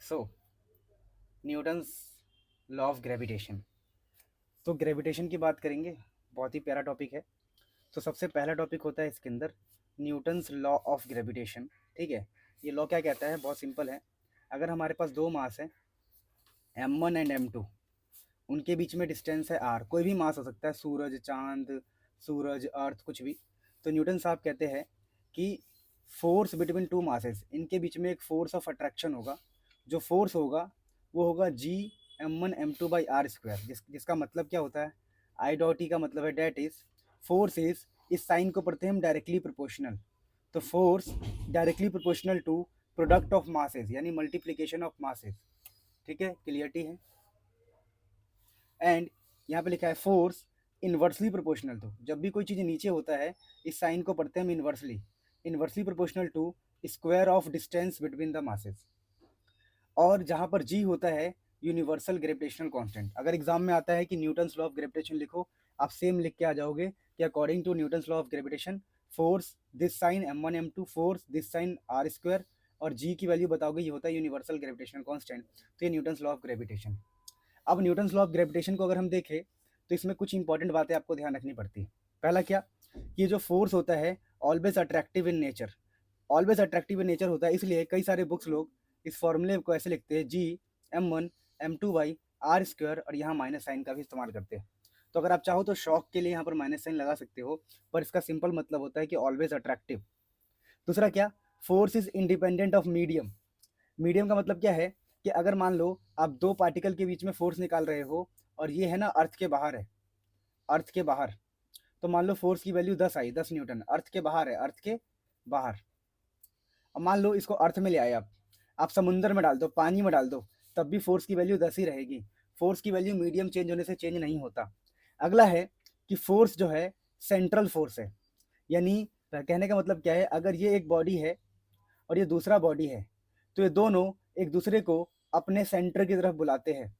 So Newton's law of gravitation. तो gravitation की बात करेंगे, बहुत ही प्यारा टॉपिक है। तो सबसे पहला टॉपिक होता है इसके अंदर न्यूटन्स लॉ ऑफ ग्रेविटेशन। ठीक है, ये लॉ क्या कहता है, बहुत सिंपल है। अगर हमारे पास दो मास है m1 एंड m2, उनके बीच में डिस्टेंस है r, कोई भी मास हो सकता है, सूरज, चांद, सूरज, अर्थ, कुछ भी। तो न्यूटन साहब कहते हैं कि फोर्स बिटवीन टू मासेस, इनके बीच में एक फोर्स ऑफ अट्रैक्शन होगा। जो फोर्स होगा वो होगा जी m1 m2/r², जिसका मतलब क्या होता है, आई डॉट ई का मतलब है डेट इज फोर्स इज, इस साइन को पढ़ते हैं हम डायरेक्टली प्रोपोर्शनल। तो force directly proportional to product of masses, यानी मल्टीप्लीकेशन ऑफ मासेस। ठीक है, क्लियरिटी है। एंड यहाँ पे लिखा है फोर्स इन्वर्सली प्रोपोर्शनल टू, जब भी कोई चीज़ नीचे होता है इस साइन को पढ़ते हैं हम inversely, inversely proportional to square of distance between the masses. और जहाँ पर जी होता है यूनिवर्सल ग्रेविटेशनल कांस्टेंट। अगर एग्जाम में आता है कि न्यूटन्स लॉ ऑफ ग्रेविटेशन लिखो, आप सेम लिख के आ जाओगे कि according to Newton's law of gravitation force this sign m1 m2, force this sign r², और जी की वैल्यू बताओगे, ये होता है यूनिवर्सल ग्रेविटेशनल कांस्टेंट। तो ये न्यूटन्स लॉ ऑफ ग्रेविटेशन। अब न्यूटन्स लॉ ऑफ ग्रेविटेशन को अगर हम देखें तो इसमें कुछ इंपॉर्टेंट बातें आपको ध्यान रखनी पड़ती है। पहला क्या, ये जो फोर्स होता है always attractive in nature, always attractive in nature होता है। इसलिए कई सारे बुक्स लोग इस फॉर्मूले को ऐसे लिखते हैं, जी m1 m2/r², और यहाँ माइनस साइन का भी इस्तेमाल करते हैं। तो अगर आप चाहो तो शॉक के लिए यहाँ पर माइनस साइन लगा सकते हो, पर इसका सिंपल मतलब होता है कि ऑलवेज अट्रैक्टिव। दूसरा क्या, force is independent of medium. Medium का मतलब क्या है कि अगर मान लो आप दो पार्टिकल के बीच में फोर्स निकाल रहे हो, और ये है ना अर्थ के बाहर है, अर्थ के बाहर, तो मान लो फोर्स की वैल्यू 10 आई, 10 न्यूटन, अर्थ के बाहर है, अर्थ के बाहर। अब मान लो इसको अर्थ में ले आए आप समुंदर में डाल दो, पानी में डाल दो, तब भी फोर्स की वैल्यू 10 ही रहेगी। फोर्स की वैल्यू मीडियम चेंज होने से चेंज नहीं होता। अगला है कि फोर्स जो है सेंट्रल फोर्स है, यानी कहने का मतलब क्या है, अगर ये एक बॉडी है और ये दूसरा बॉडी है, तो ये दोनों एक दूसरे को अपने सेंटर की तरफ बुलाते हैं,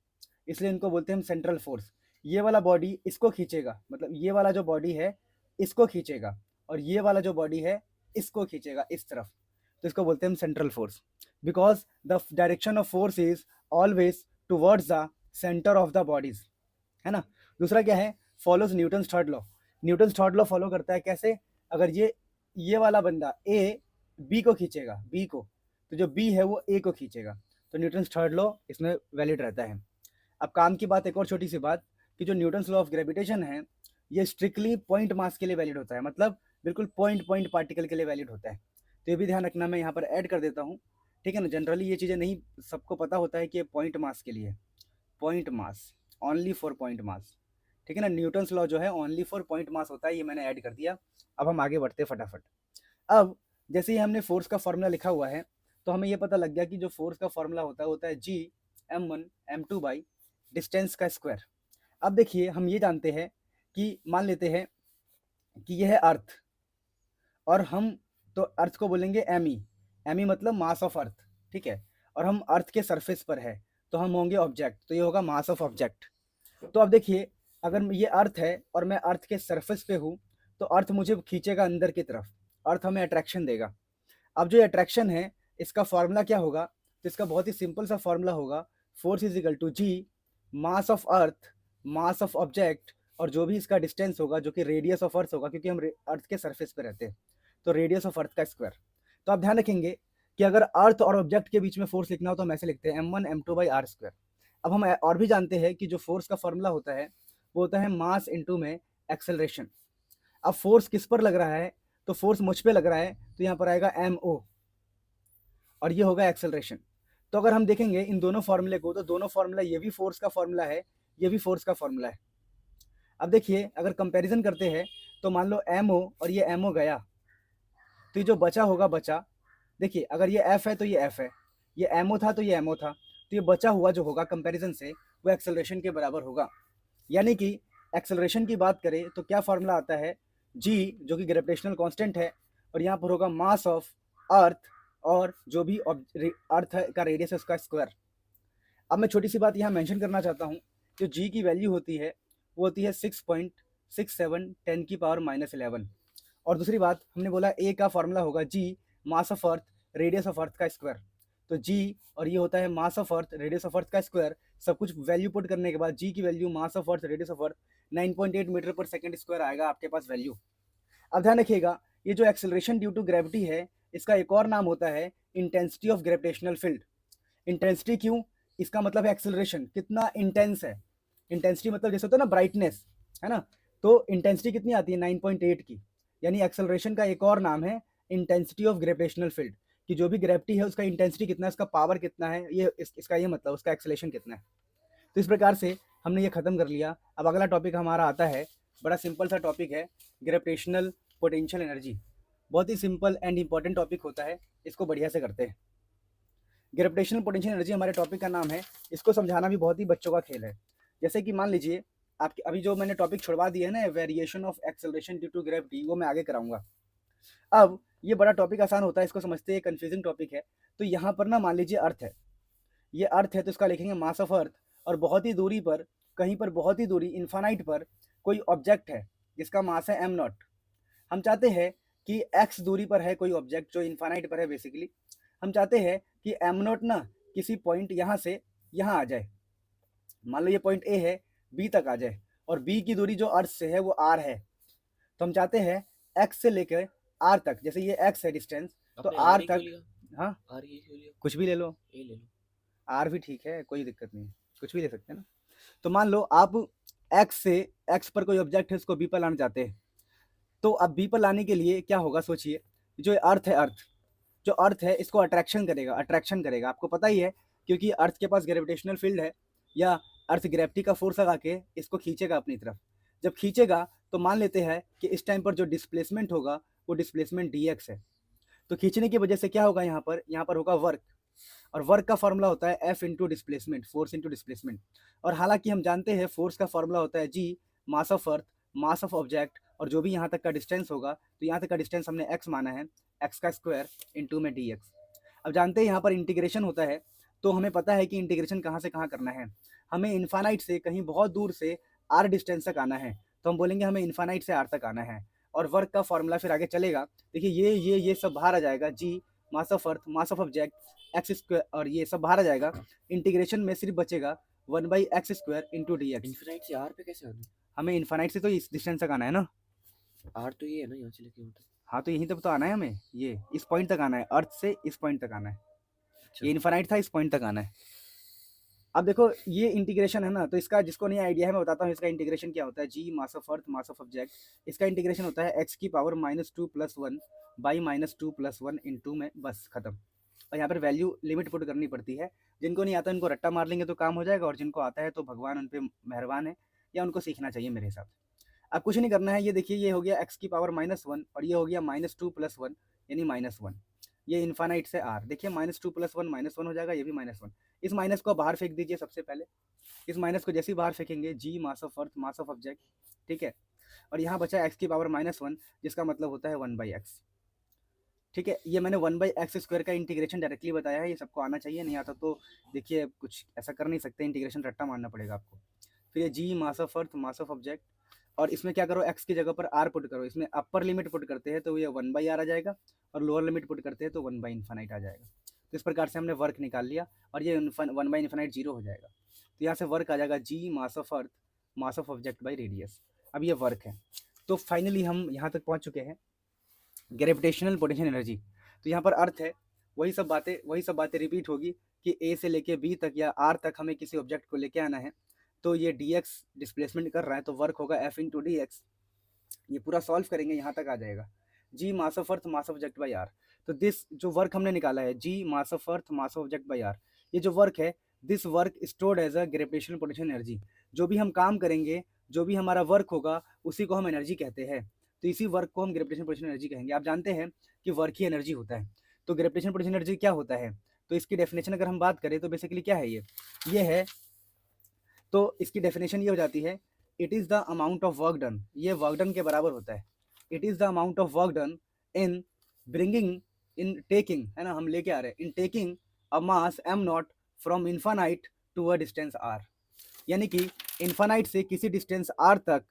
इसलिए इनको बोलते हैं हम सेंट्रल फोर्स। ये वाला बॉडी इसको खींचेगा, मतलब ये वाला जो बॉडी है इसको खींचेगा, और ये वाला जो बॉडी है इसको खींचेगा इस तरफ, तो इसको बोलते हैं हम central force. Because the direction of force is always towards the centre of the bodies, है ना। दूसरा क्या है, follows Newton's third law. Newton's third law follow करता है कैसे, अगर ये वाला बंदा ए बी को खींचेगा, बी को, तो जो बी है वो ए को खींचेगा, तो न्यूटन्स थर्ड लॉ इसमें वैलिड रहता है। अब काम की बात, एक और छोटी सी बात, कि जो न्यूटन्स लॉ ऑफ ग्रेविटेशन है ये स्ट्रिक्टली पॉइंट मास के लिए वैलिड होता है, मतलब बिल्कुल पॉइंट पॉइंट पार्टिकल के लिए वैलिड होता है। तो ये भी ध्यान रखना, मैं यहाँ पर ऐड कर देता हूँ। ठीक है ना, जनरली ये चीज़ें नहीं सबको पता होता है कि ये पॉइंट मास के लिए, point mass, only for point mass. ठीक है ना, न्यूटन्स लॉ जो है ओनली फॉर पॉइंट मास होता है, ये मैंने ऐड कर दिया। अब हम आगे बढ़ते फटाफट। अब जैसे ही हमने फोर्स का फॉर्मूला लिखा हुआ है, तो हमें ये पता लग गया कि जो फोर्स का फॉर्मूला होता है जी m1 m2 डिस्टेंस का स्क्वायर। अब देखिए हम ये जानते हैं कि मान लेते हैं कि यह है अर्थ, और हम तो अर्थ को बोलेंगे एम ई, एम ई मतलब मास ऑफ अर्थ। ठीक है, और हम अर्थ के सरफेस पर है, तो हम होंगे ऑब्जेक्ट, तो ये होगा मास ऑफ ऑब्जेक्ट। तो अब देखिए, अगर ये अर्थ है और मैं अर्थ के सरफेस पे हूँ, तो अर्थ मुझे खींचेगा अंदर की तरफ, अर्थ हमें अट्रैक्शन देगा। अब जो अट्रैक्शन है इसका फॉर्मूला क्या होगा, तो इसका बहुत ही सिंपल सा फॉर्मूला होगा, force is equal to G mass of earth, mass of object, और जो भी इसका डिस्टेंस होगा जो कि रेडियस ऑफ अर्थ होगा, क्योंकि हम अर्थ के सरफेस पे रहते हैं, तो रेडियस ऑफ अर्थ का स्क्वायर। तो आप ध्यान रखेंगे कि अगर अर्थ और ऑब्जेक्ट के बीच में फोर्स लिखना हो तो हम ऐसे लिखते हैं m1 m2/r²। अब हम और भी जानते हैं कि जो फोर्स का फॉर्मूला होता है वो होता है मास इनटू में एक्सेलरेशन। अब फोर्स किस पर लग रहा है, तो फोर्स मुझ पे लग रहा है, तो यहाँ पर आएगा mo, और ये होगा एक्सेलरेशन। तो अगर हम देखेंगे इन दोनों फॉर्मूले को, तो दोनों फॉर्मूला, ये भी फोर्स का फॉर्मूला है, ये भी फोर्स का फॉर्मूला है। अब देखिए अगर कंपैरिजन करते हैं, तो मान लो mo और ये mo गया, तो ये जो बचा होगा बचा, देखिए अगर ये f है तो ये f है, ये mo था तो ये mo था, तो ये बचा हुआ जो होगा कंपैरिजन से वो एक्सेलरेशन के बराबर होगा। यानी कि एक्सेलरेशन की बात करें तो क्या फॉर्मूला आता है, g जो कि ग्रेविटेशनल कांस्टेंट है, और यहाँ पर होगा मास ऑफ अर्थ, और जो भी अर्थ का रेडियस है उसका स्क्वायर। अब मैं छोटी सी बात यहाँ मेंशन करना चाहता हूँ, जो g की वैल्यू होती है वो होती है 6.67 10⁻11। और दूसरी बात हमने बोला a का फॉर्मूला होगा g mass of earth radius of अर्थ का स्क्वायर। तो जी और ये होता है मास ऑफ अर्थ रेडियस ऑफ अर्थ का स्क्वायर, सब कुछ वैल्यू पुट करने के बाद जी की value mass of earth radius of earth 9.8 metre पर सेकंड स्क्वायर आएगा आपके पास वैल्यू। अब ध्यान रखिएगा, ये जो एक्सेलरेशन ड्यू टू ग्रेविटी है, इसका एक और नाम होता है intensity of gravitational field. Intensity क्यों? इसका मतलब है एक्सेलरेशन कितना इंटेंस है। इंटेंसिटी मतलब जैसे होता है ना ब्राइटनेस, है ना, तो इंटेंसिटी कितनी आती है 9.8 की, यानी एक्सेलरेशन का एक और नाम है इंटेंसिटी ऑफ ग्रेविटेशनल फील्ड, कि जो भी ग्रेविटी है उसका इंटेंसिटी कितना है, उसका पावर कितना है, ये इसका ये मतलब उसका एक्सेलरेशन कितना है। तो इस प्रकार से हमने ये खत्म कर लिया। अब अगला टॉपिक हमारा आता है, बड़ा सिंपल सा टॉपिक है, ग्रेविटेशनल पोटेंशियल एनर्जी। बहुत ही सिंपल एंड इंपॉर्टेंट टॉपिक होता है, इसको बढ़िया से करते हैं। ग्रेविटेशनल पोटेंशियल एनर्जी हमारे टॉपिक का नाम है, इसको समझाना भी बहुत ही बच्चों का खेल है। जैसे कि मान लीजिए आपके अभी जो मैंने टॉपिक छुड़वा दिया है ना, variation of acceleration due to gravity, वो मैं आगे कराऊंगा। अब ये बड़ा टॉपिक आसान होता है, इसको समझते हैं, कंफ्यूजिंग टॉपिक है। तो यहाँ पर ना मान लीजिए अर्थ है, ये अर्थ है, तो इसका लिखेंगे मास ऑफ अर्थ, और बहुत ही दूरी पर, कहीं पर बहुत ही दूरी इन्फानाइट पर कोई ऑब्जेक्ट है जिसका मास है m0। हम चाहते हैं कि x दूरी पर है कोई ऑब्जेक्ट जो इन्फानाइट पर है, बेसिकली हम चाहते हैं कि m0 ना किसी पॉइंट यहाँ से यहाँ आ जाए। मान लो ये पॉइंट A है, B तक आ जाए, और B की दूरी जो अर्थ से है वो r है। तो हम चाहते हैं x से लेकर r तक, जैसे ये x है डिस्टेंस, तो r तक, हाँ कुछ भी ले लो, r भी ठीक है, कोई दिक्कत नहीं, कुछ भी ले सकते हैं ना। तो मान लो आप x से x पर कोई ऑब्जेक्ट है, उसको b पर लाना चाहते हैं। तो अब b पर लाने के लिए क्या होगा, सोचिए, जो अर्थ है, जो अर्थ है इसको अट्रैक्शन करेगा, आपको पता ही है, क्योंकि अर्थ के पास ग्रेविटेशनल फील्ड है, या अर्थ ग्रेविटी का फोर्स लगा के इसको खींचेगा अपनी तरफ। जब खींचेगा तो मान लेते हैं कि इस टाइम पर जो डिस्प्लेसमेंट होगा वो डिस्प्लेसमेंट dx है। तो खींचने की वजह से क्या होगा, यहाँ पर होगा वर्क, और वर्क का फॉर्मूला होता है F into displacement, force into displacement. और हालांकि हम जानते हैं फोर्स का फॉर्मूला होता है G, mass of earth, mass of object, और जो भी यहाँ तक का डिस्टेंस होगा, तो यहाँ तक का डिस्टेंस हमने x माना है, x का स्क्वायर इंटू में dx। अब जानते हैं यहाँ पर इंटीग्रेशन होता है, तो हमें पता है कि इंटीग्रेशन कहाँ से कहाँ करना है। हमें इन्फानाइट से कहीं बहुत दूर से r डिस्टेंस तक आना है, तो हम बोलेंगे हमें इन्फानाइट से r तक आना है, और वर्क का फॉर्मूला फिर आगे चलेगा। देखिए ये सब बाहर आ जाएगा, G mass of earth, mass of object, x square, और ये सब बाहर आ जाएगा। इंटीग्रेशन में सिर्फ बचेगा 1/x² into D x. Infinite से आर पे कैसे आना? हमें इन्फानाइट से तो इस डिस्टेंस तक आना है ना, आर तो ये है ना, यहाँ से लेके वहाँ तक। हाँ तो यहीं तक तो आना है, हमें ये इस पॉइंट तक आना है, अर्थ से इस पॉइंट तक आना है। अच्छा। ये इन्फानाइट था, इस पॉइंट तक आना है। अब देखो ये इंटीग्रेशन है ना, तो इसका जिसको नहीं आइडिया है मैं बताता हूँ, इसका इंटीग्रेशन क्या होता है। G mass of earth, mass of object, इसका इंटीग्रेशन होता है x की पावर -2 + 1 बाई -2 + 1 इंटू में, बस खत्म। और यहाँ पर वैल्यू लिमिट पुट करनी पड़ती है। जिनको नहीं आता उनको रट्टा मार लेंगे तो काम हो जाएगा, और जिनको आता है तो भगवान उन पर मेहरबान है, या उनको सीखना चाहिए मेरे हिसाब से। अब कुछ नहीं करना है, ये देखिए ये हो गया x की पावर -1, और ये हो गया -2 + 1 यानी -1। ये इन्फानाइट से r, देखिए -2 + 1 -1 हो जाएगा, ये भी -1। इस माइनस को बाहर फेंक दीजिए सबसे पहले। इस माइनस को जैसे ही बाहर फेंकेंगे, G mass of earth, mass of object, ठीक है, और यहाँ बचा x की पावर -1, जिसका मतलब होता है 1/x। ठीक है, ये मैंने 1/x² का इंटीग्रेशन डायरेक्टली बताया है, ये सबको आना चाहिए, नहीं आता तो देखिए कुछ ऐसा कर नहीं सकते, इंटीग्रेशन रट्टा मारना पड़ेगा आपको। फिर ये G mass of earth, mass of object, और इसमें क्या करो, x की जगह पर r पुट करो। इसमें अपर लिमिट पुट करते हैं तो ये 1/r आ जाएगा, और लोअर लिमिट पुट करते हैं तो 1/∞ आ जाएगा। तो इस प्रकार से हमने वर्क निकाल लिया, और ये 1/∞ 0 हो जाएगा। तो यहाँ से वर्क आ जाएगा G mass of earth, mass of object by radius. अब ये वर्क है। तो फाइनली हम यहाँ तक पहुँच चुके हैं, ग्रेविटेशनल पोटेंशियल एनर्जी। तो यहाँ पर अर्थ है, वही सब बातें रिपीट होगी कि ए से लेके बी तक या आर तक हमें किसी ऑब्जेक्ट को लेके आना है। तो ये dx डिस्प्लेसमेंट कर रहा है, तो वर्क होगा f इंटू डी एक्स। ये पूरा सॉल्व करेंगे, यहाँ तक आ जाएगा G mass of earth, mass of object by R. तो दिस जो वर्क हमने निकाला है, G mass of earth, mass of object by R, ये जो वर्क है, this work stored as a gravitational potential energy. जो भी हम काम करेंगे, जो भी हमारा वर्क होगा, उसी को हम एनर्जी कहते हैं। तो इसी वर्क को हम ग्रेविटेशनल पोटेंशियल एनर्जी कहेंगे। आप जानते हैं कि वर्क ही एनर्जी होता है। तो ग्रेविटेशनल पोटेंशियल एनर्जी क्या होता है, तो इसकी डेफिनेशन अगर हम बात करें तो बेसिकली क्या है, ये है, तो इसकी डेफिनेशन ये हो जाती है, it is the amount of work done, ये वर्क डन के बराबर होता है। It is the amount of work done in bringing, in taking, है ना, हम लेके आ रहे हैं, in taking a mass m0 from infinite to a distance r। यानी कि इन्फानाइट से किसी डिस्टेंस r तक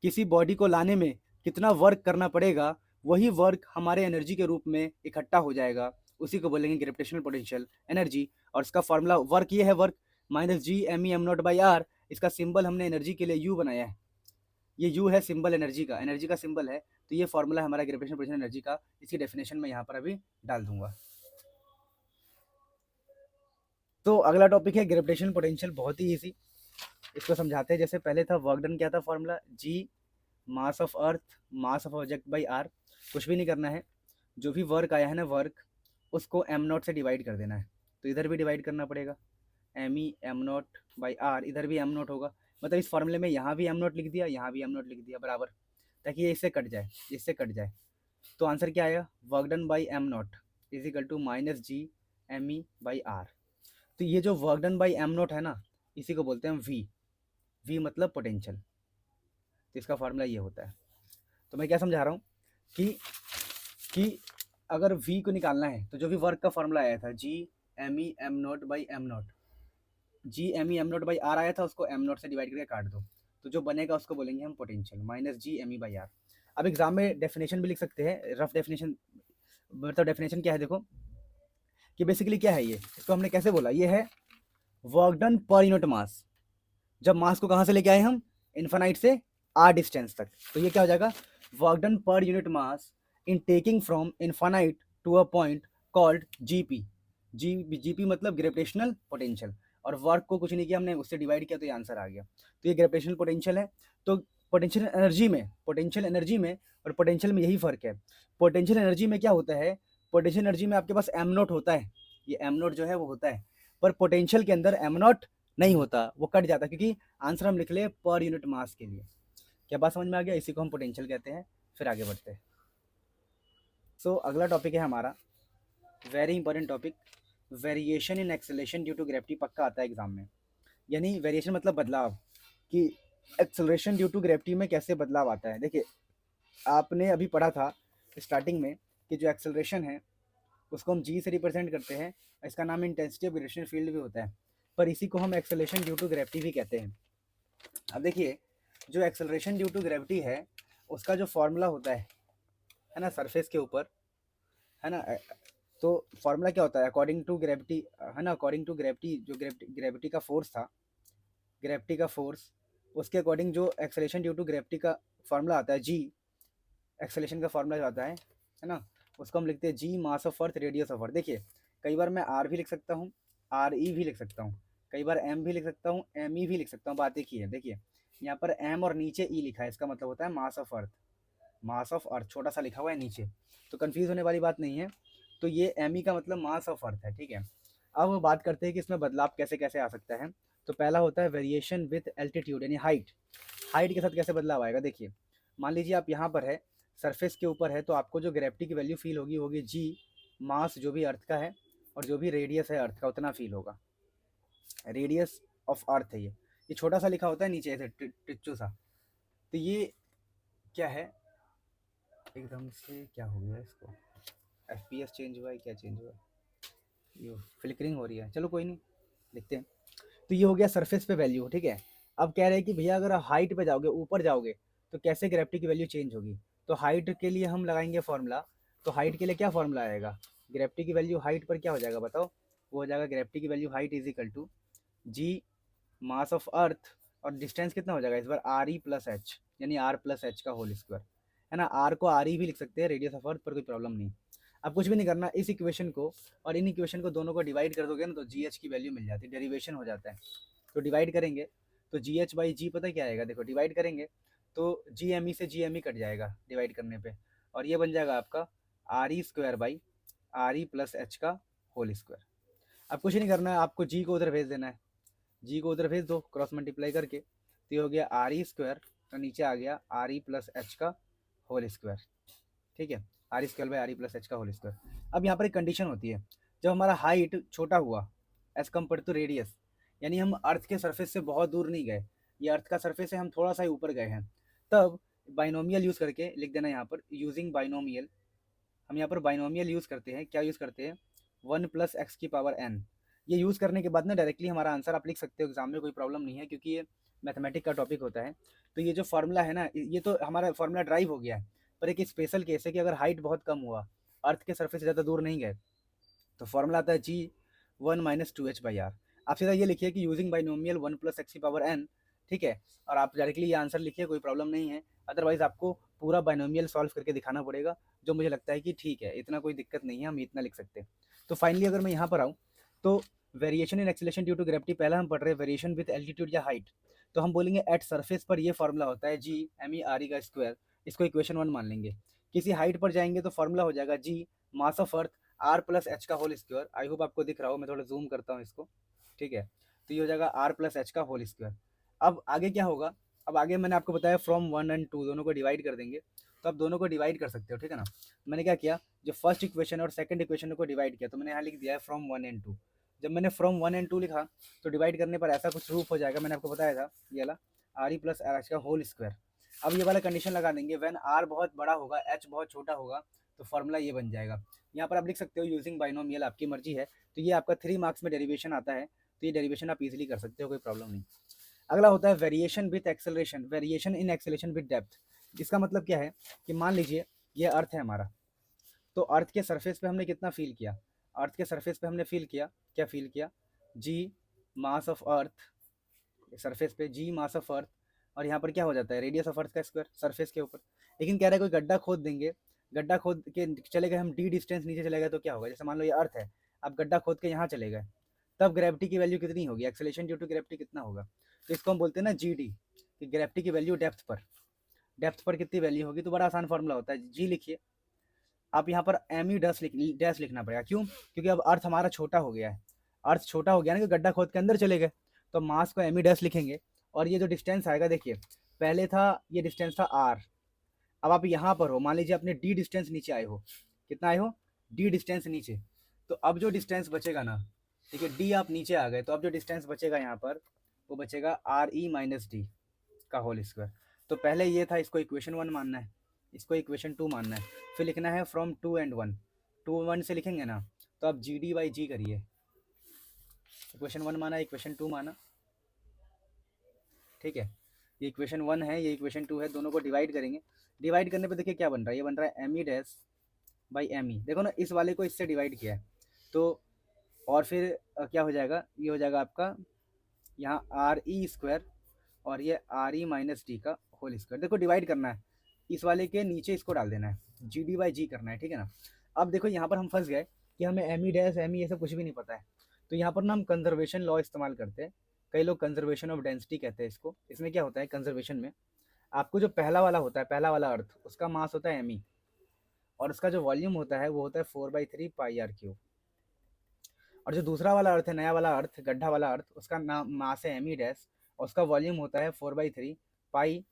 किसी बॉडी को लाने में कितना वर्क करना पड़ेगा, वही वर्क हमारे एनर्जी के रूप में इकट्ठा हो जाएगा, उसी को बोलेंगे ग्रेविटेशनल पोटेंशियल एनर्जी। और इसका फॉर्मूला वर्क ये है, work minus G M E M not by R. इसका सिंबल हमने एनर्जी के लिए यू बनाया है, ये यू है सिंबल एनर्जी का सिंबल है। तो ये फॉर्मूला है हमारा ग्रेविटेशनल पोटेंशियल एनर्जी का, इसकी डेफिनेशन मैं यहाँ पर अभी डाल दूंगा। तो अगला टॉपिक है ग्रेविटेशनल पोटेंशियल, बहुत ही इजी, इसको समझाते हैं। जैसे पहले था वर्क डन, क्या था formula, G mass of earth mass of object by R. कुछ भी नहीं करना है, जो भी वर्क आया है ना वर्क, उसको एम नॉट से डिवाइड कर देना है। तो इधर भी डिवाइड करना पड़ेगा, M E M not by R, इधर भी एम नॉट होगा। मतलब इस फॉर्मूले में यहाँ भी एम नॉट लिख दिया, यहाँ भी एम नॉट लिख दिया बराबर, ताकि ये इससे कट जाए, इससे कट जाए। तो आंसर क्या आएगा, work done by M nought is equal to minus G M E by R. तो ये जो work done by M nought है ना, इसी को बोलते हैं वी, वी मतलब पोटेंशियल। तो इसका फार्मूला ये होता है। तो मैं क्या समझा रहा हूँ कि अगर वी को निकालना है तो जो भी वर्क का फार्मूला आया था, G M E M not by M nought, G M E M not by R आया था, उसको एम नॉट से डिवाइड करके काट दो, तो जो बनेगा उसको बोलेंगे हम potential, minus G M E by R. अब एग्जाम में डेफिनेशन भी लिख सकते हैं, रफ डेफिनेशन, मतलब डेफिनेशन क्या है देखो, कि बेसिकली क्या है ये, इसको हमने कैसे बोला, ये है वर्क डन पर यूनिट मास। जब मास को कहाँ से लेके आए हम, इन्फानाइट से आर डिस्टेंस तक, तो ये क्या हो जाएगा, work done per unit mass in taking from infinite to a point called GP. GP मतलब ग्रेविटेशनल पोटेंशियल, और वर्क को कुछ नहीं किया हमने, उससे डिवाइड किया तो ये आंसर आ गया। तो ये ग्रेविटेशनल पोटेंशियल है। तो पोटेंशियल एनर्जी में और पोटेंशियल में यही फर्क है। पोटेंशियल एनर्जी में क्या होता है, पोटेंशियल एनर्जी में आपके पास एम नॉट होता है, ये एम नॉट जो है वो होता है, पर पोटेंशियल के अंदर एम नॉट नहीं होता, वो कट जाता है, क्योंकि आंसर हम लिख ले पर यूनिट मास के लिए। क्या बात समझ में आ गया, इसी को हम पोटेंशियल कहते हैं। फिर आगे बढ़ते हैं। सो अगला टॉपिक है हमारा very important topic, variation in acceleration due to gravity. पक्का आता है एग्जाम में, यानी वेरिएशन मतलब बदलाव, कि एक्सेलरेशन ड्यू टू ग्रेविटी में कैसे बदलाव आता है। देखिए आपने अभी पढ़ा था स्टार्टिंग में कि जो एक्सेलरेशन है उसको हम जी से रिप्रेजेंट करते हैं, इसका नाम इंटेंसिटी ऑफ ग्रेविटेशनल फील्ड भी होता है, पर इसी को हम एक्सेलरेशन ड्यू टू ग्रेविटी भी कहते हैं। अब देखिए जो एक्सेलरेशन ड्यू टू ग्रेविटी है उसका जो फॉर्मूला होता है ना सरफेस के ऊपर, है ना, तो फॉर्मूला क्या होता है, अकॉर्डिंग टू ग्रेविटी, है ना, अकॉर्डिंग टू ग्रेविटी, जो ग्रेविटी का फोर्स था, ग्रेविटी का फोर्स, उसके अकॉर्डिंग जो एक्सेलरेशन ड्यू टू ग्रेविटी का फॉर्मूला आता है, जी एक्सेलरेशन का फॉर्मूला जो आता है ना, उसको हम लिखते हैं G mass of earth radius of earth. देखिए कई बार मैं आर भी लिख सकता हूँ, आर ई भी लिख सकता हूँ, कई बार एम भी लिख सकता हूँ, एम ई भी लिख सकता हूँ। बात एक ही है, देखिए यहाँ पर एम और नीचे ई लिखा है, इसका मतलब होता है मास ऑफ अर्थ, मास ऑफ अर्थ छोटा सा लिखा हुआ है नीचे, तो कंफ्यूज होने वाली बात नहीं है। तो ये एम ई का मतलब मास ऑफ अर्थ है, ठीक है। अब वो बात करते हैं कि इसमें बदलाव कैसे कैसे आ सकता है। तो पहला होता है वेरिएशन विथ एल्टीट्यूड, यानी हाइट, हाइट के साथ कैसे बदलाव आएगा। देखिए मान लीजिए आप यहाँ पर है, सरफेस के ऊपर है, तो आपको जो ग्रेविटी की वैल्यू फील होगी होगी जी मास जो भी अर्थ का है, और जो भी रेडियस है अर्थ का उतना फील होगा, रेडियस ऑफ अर्थ है ये छोटा सा लिखा होता है नीचे ऐसे टिच्चू सा। तो ये क्या है, एकदम से क्या हो गया इसको, एफ चेंज हुआ है, क्या चेंज हुआ है, ये फ्लिकरिंग हो रही है, चलो कोई नहीं, देखते हैं। तो ये हो गया सरफेस पे वैल्यू, ठीक है। अब कह रहे हैं कि भैया अगर हाइट पे जाओगे, ऊपर जाओगे, तो कैसे ग्रेविटी की वैल्यू चेंज होगी। तो हाइट के लिए हम लगाएंगे फॉर्मूला। तो हाइट के लिए क्या फॉर्मूला आएगा, ग्रेविटी की वैल्यू हाइट पर क्या हो जाएगा बताओ, वो हो जाएगा ग्रेविटी की value height is equal to G mass of earth, और डिस्टेंस कितना हो जाएगा इस बार आर ई प्लस एच, यानी आर प्लस एच का होल स्क्वायर, है ना। आर को आर ई भी लिख सकते हैं, रेडियस ऑफ अर्थ पर कोई प्रॉब्लम नहीं। अब कुछ भी नहीं करना, इस इक्वेशन को और इन इक्वेशन को दोनों को डिवाइड कर दोगे ना, तो जी एच की वैल्यू मिल जाती है, डेरिवेशन हो जाता है। तो डिवाइड करेंगे तो जी एच बाई जी पता क्या आएगा, देखो डिवाइड करेंगे तो जी एम ई से जी एम ई कट जाएगा डिवाइड करने पे, और ये बन जाएगा आपका are E square by R E plus H का होल स्क्वायर। अब कुछ नहीं करना है, आपको जी को उधर भेज देना है, जी को उधर भेज दो क्रॉस मल्टीप्लाई करके, तो ये हो गया आर ई स्क्वायर, तो नीचे आ गया आर ई प्लस एच का होल स्क्वायर, ठीक है, are E square by R E plus H का होल स्क्वायर। अब यहाँ पर एक कंडीशन होती है, जब हमारा हाइट छोटा हुआ एज कम्पेयर टू रेडियस, यानी हम अर्थ के सरफेस से बहुत दूर नहीं गए, ये अर्थ का सरफेस है, हम थोड़ा सा ही ऊपर गए हैं, तब बाइनोमियल यूज़ करके लिख देना यहाँ पर, यूजिंग बाइनोमियल, हम यहाँ पर बाइनोमियल यूज़ करते हैं, क्या यूज़ करते हैं, 1 प्लस एक्स की पावर एन। ये यूज़ करने के बाद ना डायरेक्टली हमारा आंसर आप लिख सकते हो एग्जाम में, कोई प्रॉब्लम नहीं है, क्योंकि ये मैथमेटिक का टॉपिक होता है। तो ये जो फार्मूला है ना, ये तो हमारा फार्मूला ड्राइव हो गया है, पर एक स्पेशल केस है कि अगर हाइट बहुत कम हुआ, अर्थ के सरफेस से ज़्यादा दूर नहीं गए, तो फॉर्मूला आता है G1 - 2h/r। आप सीधा ये लिखिए कि यूजिंग बाइनोमियल 1 + x⁴n, ठीक है, और आप डायरेक्टली ये आंसर लिखिए, कोई प्रॉब्लम नहीं है। अदरवाइज आपको पूरा बाइनोमियल सॉल्व करके दिखाना पड़ेगा, जो मुझे लगता है कि ठीक है, इतना कोई दिक्कत नहीं है, हम इतना लिख सकते हैं। तो फाइनली अगर मैं यहाँ पर आऊँ तो variation in acceleration due to gravity, पहला हम पढ़ रहे हैं वेरिएशन विद एल्टीट्यूड या हाइट। तो हम बोलेंगे एट सरफेस पर ये फॉर्मूला होता है G me re का स्क्वायर, इसको इक्वेशन 1 मान लेंगे। किसी हाइट पर जाएंगे तो फॉर्मूला हो जाएगा G mass of earth r + h का होल स्क्वायर। आई होप आपको दिख रहा हो, मैं थोड़ा जूम करता हूँ इसको, ठीक है। तो ये हो जाएगा r + h का होल स्क्वायर। अब आगे क्या होगा, अब आगे मैंने आपको बताया फ्रॉम 1 और 2 दोनों को डिवाइड कर देंगे, तो आप दोनों को डिवाइड कर सकते हो, ठीक है ना। मैंने क्या किया, जो फर्स्ट इक्वेशन और सेकंड इक्वेशन को डिवाइड किया, तो मैंने यहाँ लिख दिया है फ्रॉम 1 और 2। जब मैंने फ्रॉम 1 और 2 लिखा तो डिवाइड करने पर ऐसा कुछ रूप हो जाएगा, मैंने आपको बताया था ये वाला r + h का होल स्क्वायर। अब ये वाला कंडीशन लगा देंगे, व्हेन r बहुत बड़ा होगा h बहुत छोटा होगा, तो फॉर्मूला ये बन जाएगा। यहाँ पर आप लिख सकते हो यूजिंग बाइनोमियल, आपकी मर्जी है। तो ये आपका 3 मार्क्स में डेरिवेशन आता है, तो ये डेरिवेशन आप इजीली कर सकते हो, कोई प्रॉब्लम नहीं। अगला होता है variation with acceleration, variation in acceleration with depth. इसका मतलब क्या है कि मान लीजिए ये अर्थ है हमारा, तो अर्थ के सरफेस पे हमने कितना फील किया, अर्थ के सरफेस पे हमने फील किया, क्या फील किया, जी मास ऑफ अर्थ, सरफेस पे जी मास ऑफ अर्थ, और यहाँ पर क्या हो जाता है रेडियस ऑफ अर्थ का स्क्वायर सरफेस के ऊपर। लेकिन कह रहा है कोई गड्ढा खोद देंगे, गड्ढा खोद के चले गए हम, डी डिस्टेंस नीचे चले गए, तो क्या होगा, जैसे मान लो ये अर्थ है, आप गड्ढा खोद के यहाँ चले गए, तब ग्रेविटी की वैल्यू कितनी होगी, एक्सेलेरेशन ड्यू टू ग्रेविटी कितना होगा। तो इसको हम बोलते हैं ना जी डी, कि ग्रेविटी की वैल्यू डेप्थ पर कितनी वैल्यू होगी। तो बड़ा आसान फॉर्मूला होता है, जी लिखिए, आप यहाँ पर एम ई डैश लिखना पड़ेगा, क्यों, क्योंकि अब अर्थ हमारा छोटा हो गया है, अर्थ छोटा हो गया ना, कि गड्ढा खोद के अंदर चले गए, तो मास को एम ई डैश लिखेंगे। और ये जो डिस्टेंस आएगा, देखिए पहले था ये डिस्टेंस था आर, अब आप यहाँ पर हो, मान लीजिए अपने डी डिस्टेंस नीचे आए हो, कितना आए हो, डी डिस्टेंस नीचे, तो अब जो डिस्टेंस बचेगा ना, ठीक है, डी आप नीचे आ गए, तो अब जो डिस्टेंस बचेगा यहाँ पर, वो बचेगा आर ई माइनस डी का होल स्क्वायर। तो पहले ये था, इसको इक्वेशन 1 मानना है, इसको इक्वेशन 2 मानना है, फिर लिखना है फ्रॉम 2 और 1, 2 1 से लिखेंगे ना, तो आप जी डी बाई जी करिए, इक्वेशन 1 माना, इक्वेशन 2 माना, ठीक है। ये इक्वेशन 1 है, ये इक्वेशन 2 है, दोनों को डिवाइड करेंगे। डिवाइड करने पे देखिए क्या बन रहा है, ये बन रहा है M E dash by M E, देखो ना इस वाले को इससे डिवाइड किया है, तो और फिर क्या हो जाएगा, ये हो जाएगा आपका यहाँ आर ई स्क्वायर, और ये आर ई माइनस डी का होल स्क्वायर। देखो डिवाइड करना है, इस वाले के नीचे इसको डाल देना है, जी डी बाई जी करना है, ठीक है ना। अब देखो यहाँ पर हम फंस गए कि हमें M E dash M E ये सब कुछ भी नहीं पता है, तो यहाँ पर ना हम कंजर्वेशन लॉ इस्तेमाल करते हैं। कई लोग कंजर्वेशन ऑफ डेंसिटी कहते हैं इसको। इसमें क्या होता है कंजर्वेशन में, आपको जो पहला वाला होता है, पहला वाला अर्थ, उसका मास होता है एम ई, और उसका जो वॉल्यूम होता है वो होता है 4/3 पाई आर क्यूब। और जो दूसरा वाला अर्थ है, नया वाला अर्थ, गड्ढा वाला अर्थ, उसका नाम मास है एम ई डैश, और उसका वॉल्यूम होता है 4/3 पाई,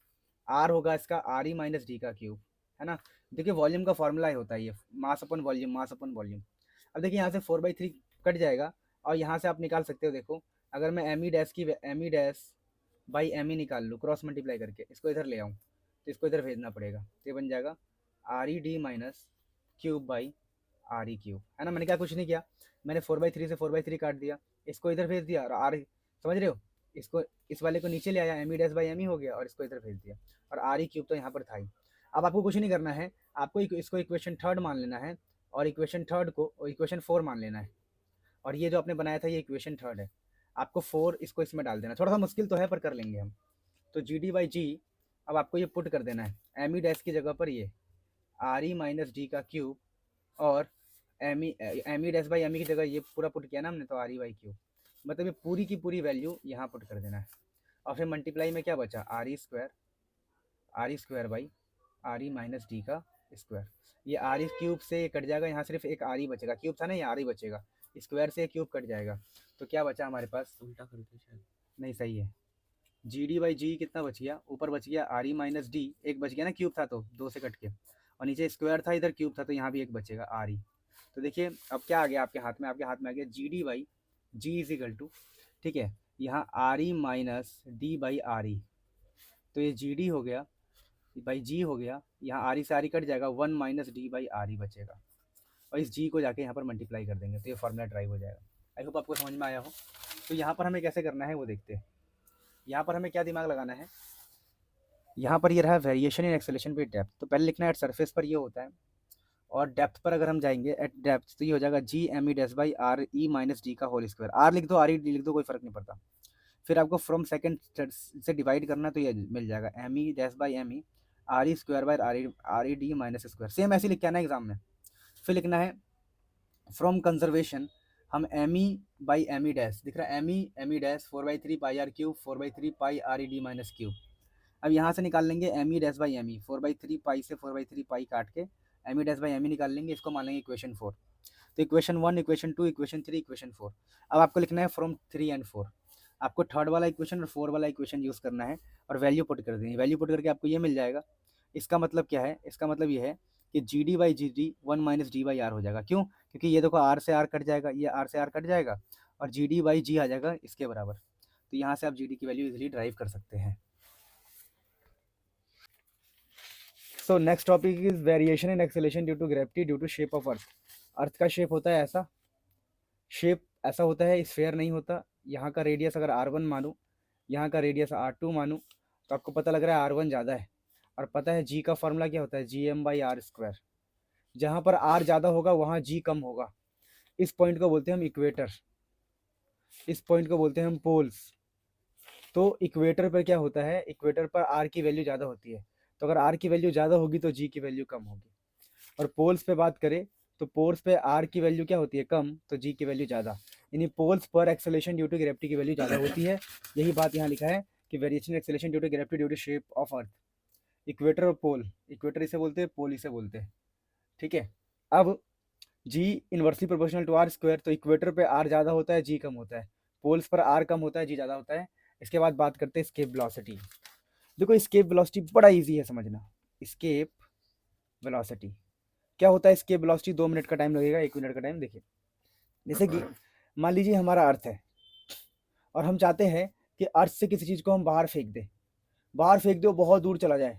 आर होगा इसका आर ई माइनस डी का क्यूब, है ना। देखिए वॉल्यूम का फॉर्मूला ही होता है ये, मास अपन वॉल्यूम, मास अपन वॉल्यूम। अब देखिए यहाँ से 4/3 कट जाएगा, और यहाँ से आप निकाल सकते हो, देखो अगर मैं एम ई डैश की M E dash by M E निकाल लूँ क्रॉस मल्टीप्लाई करके, इसको इधर ले आऊँ, तो इसको इधर भेजना पड़ेगा, तो ये बन जाएगा are E D minus cube by R E cube, है ना। मैंने क्या कुछ नहीं किया, मैंने 4/3 से 4/3 काट दिया, इसको इधर भेज दिया, और आर, समझ रहे हो, इसको इस वाले को नीचे ले आया, M E dash by M E हो गया, और इसको इधर भेज दिया, और आर ई क्यूब तो यहाँ पर था ही। अब आपको कुछ नहीं करना है, आपको इसको इक्वेशन 3 मान लेना है, और इक्वेशन 3 को इक्वेशन 4 मान लेना है, और ये जो आपने बनाया था ये इक्वेशन 3 है, आपको 4 इसको इसमें डाल देना। थोड़ा सा मुश्किल तो है पर कर लेंगे हम। तो जी डी बाई जी, अब आपको ये पुट कर देना है, एम ई डैश की जगह पर ये आर ई माइनस डी का क्यूब, और M E dash by M E की जगह ये पूरा पुट किया ना हमने, तो आर ई बाई क्यूब, मतलब ये पूरी की पूरी वैल्यू यहाँ पुट कर देना है। और फिर मल्टीप्लाई में क्या बचा, are E square by R E minus D का स्क्वायर। ये आर ई क्यूब से कट जाएगा, यहाँ सिर्फ एक आर ई बचेगा, क्यूब था ना, ये आर ई बचेगा, स्क्वायर से क्यूब कट जाएगा, तो क्या बचा हमारे पास, उल्टा कर दो शायद। नहीं सही है, जी डी बाई जी कितना बच गया, ऊपर बच गया आर ई माइनस डी, एक बच गया ना, क्यूब था तो 2 से कट के, और नीचे स्क्वायर था, इधर क्यूब था, तो यहाँ भी एक बचेगा आर ई। तो देखिए अब क्या आ गया आपके हाथ में, आपके हाथ में आ गया G D by G is equal to, ठीक है, यहाँ R E minus D by R E, तो ये जी डी हो गया बाई जी हो गया, यहाँ आर ई से आर ई कट जाएगा, 1 माइनस डी बाई आर ई बचेगा, और इस जी को जाके यहाँ पर मल्टीप्लाई कर देंगे, तो ये फॉर्मूला ड्राइव हो जाएगा। आई होप आपको समझ में आया हो। तो यहाँ पर हमें कैसे करना है वो देखते हैं। यहाँ पर हमें क्या दिमाग लगाना है, यहाँ पर ये रहा variation in acceleration with depth, तो पहले लिखना है एट सरफेस पर ये होता है, और डेप्थ पर अगर हम जाएंगे एट डेप्थ तो ये हो जाएगा G M E dash by R E minus D का होल स्क्वायर। आर लिख दो, आर ई लिख दो, कोई फर्क नहीं पड़ता। फिर आपको फ्रॉम सेकंड से डिवाइड करना तो ये मिल जाएगा M E dash by M E R E square by R E D minus square. Same ऐसे लिख के आना एग्जाम में। फिर लिखना है फ्रॉम कंजर्वेशन हम M E by M E dash दिख रहा है, M E dash 4/3 pi R cube 4/3 pi R E D minus cube. अब यहाँ से निकाल लेंगे M E dash by M E 4/3 pi से 4/3 पाई काट के M E dash by M E निकाल लेंगे, इसको मान लेंगे इक्वेशन 4। तो इक्वेशन 1, इक्वेशन 2, इक्वेशन 3, इक्वेशन 4। अब आपको लिखना है फ्रॉम 3 एंड 4। आपको थर्ड वाला इक्वेशन और 4 वाला इक्वेशन यूज़ करना है और वैल्यू पुट कर देनी है। वैल्यू पुट करके आपको ये मिल जाएगा। इसका मतलब क्या है, इसका मतलब ये है कि G D by G D 1 minus D by R हो जाएगा। क्यों? क्योंकि ये देखो आर से आर कट जाएगा, ये आर से आर कट जाएगा और जी डी बाई जी आ जाएगा इसके बराबर। तो यहाँ से आप जी डी की वैल्यू इजिली ड्राइव कर सकते हैं। So next topic is variation in acceleration due to gravity due to shape of earth. Earth का शेप होता है ऐसा, शेप ऐसा होता है, स्फेयर नहीं होता। यहाँ का रेडियस अगर R1 मानूँ, यहाँ का रेडियस R2 मानूँ, तो आपको पता लग रहा है R1 ज़्यादा है। और पता है G का फॉर्मूला क्या होता है, GM/R²। जहाँ पर R ज़्यादा होगा वहाँ G कम होगा। इस पॉइंट को बोलते हैं हम इक्वेटर, इस पॉइंट को बोलते हैं हम पोल्स। तो इक्वेटर पर क्या होता है, इक्वेटर पर R की वैल्यू ज़्यादा होती है। तो अगर R की वैल्यू ज़्यादा होगी तो G की वैल्यू कम होगी। और पोल्स पे बात करें तो पोल्स पे R की वैल्यू क्या होती है, कम, तो G की वैल्यू ज़्यादा। यानी पोल्स पर एक्सेलेरेशन ड्यू टू ग्रेविटी की वैल्यू ज़्यादा होती है। यही बात यहाँ लिखा है कि variation acceleration due to gravity due to shape of earth. Equator और पोल, इक्वेटर इसे बोलते हैं, पोल इसे बोलते हैं। ठीक है। अब G inversely proportional to R², तो इक्वेटर पे R ज़्यादा होता है, G कम होता है। पोल्स पर R कम होता है, G ज़्यादा होता है। इसके बाद बात करते हैं स्केप वेलोसिटी। देखो स्केप वेलोसिटी बड़ा ईजी है समझना। स्केप वेलोसिटी क्या होता है, स्केप वेलोसिटी 2 मिनट का टाइम लगेगा, 1 मिनट का टाइम। देखिए जैसे कि मान लीजिए हमारा अर्थ है और हम चाहते हैं कि अर्थ से किसी चीज़ को हम बाहर फेंक दें, बाहर फेंक दो, बहुत दूर चला जाए,